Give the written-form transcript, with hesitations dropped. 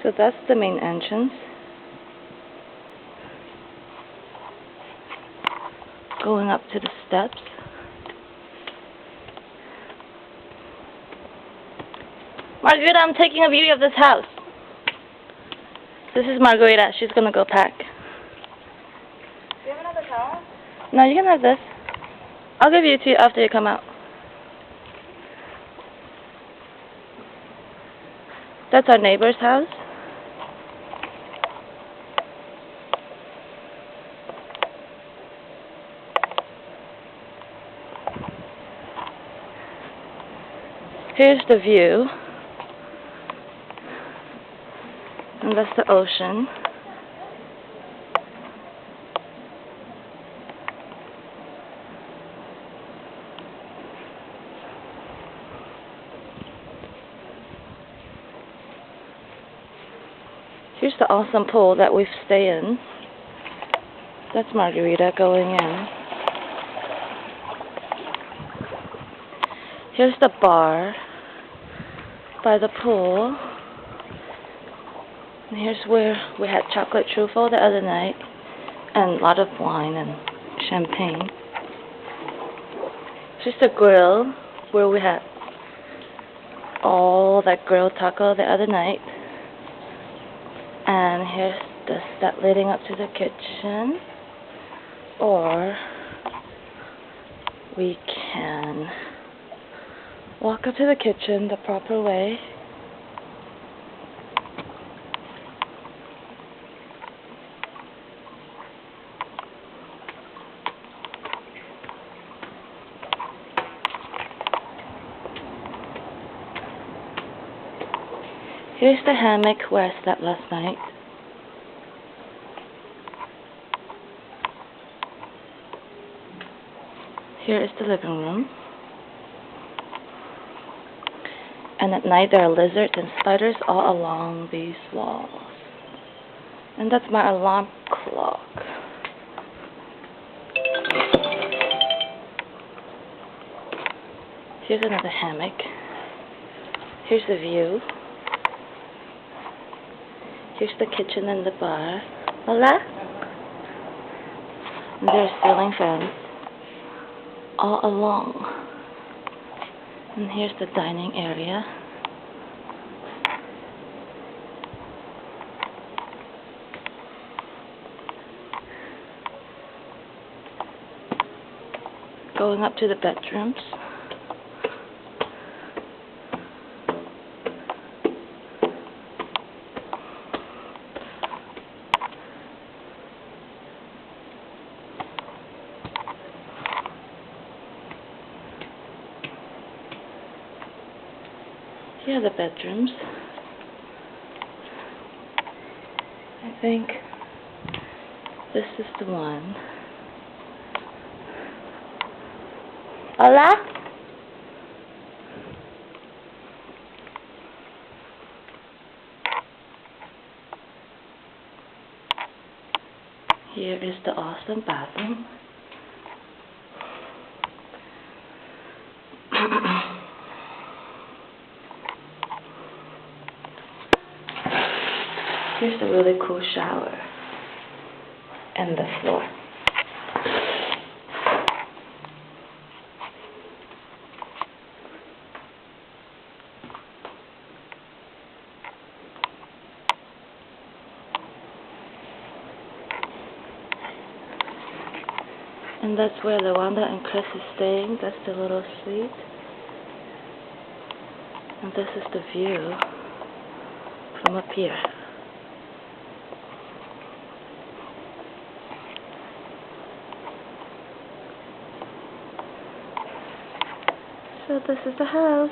So that's the main entrance. Going up to the steps. Margarita, I'm taking a video of this house. This is Margarita. She's gonna go pack. Do you have another towel? No, you can have this. I'll give you two after you come out. That's our neighbor's house. Here's the view. And that's the ocean. Here's the awesome pool that we stay in. That's Margarita going in. Here's the bar by the pool. And here's where we had chocolate truffle the other night. And a lot of wine and champagne. Here's the grill where we had all that grilled taco the other night. And here's the step leading up to the kitchen. Or we can walk up to the kitchen the proper way. Here's the hammock where I slept last night. Here is the living room. And at night there are lizards and spiders all along these walls. And that's my alarm clock. Here's another hammock. Here's the view. Here's the kitchen and the bar. Hola? And there's ceiling fans all along. And here's the dining area. Going up to the bedrooms. Here are the bedrooms. I think this is the one. Hola? Here is the awesome bathroom. Here's a really cool shower and the floor. And that's where Lawanda and Chris is staying. That's the little suite. And this is the view from up here. So this is the house.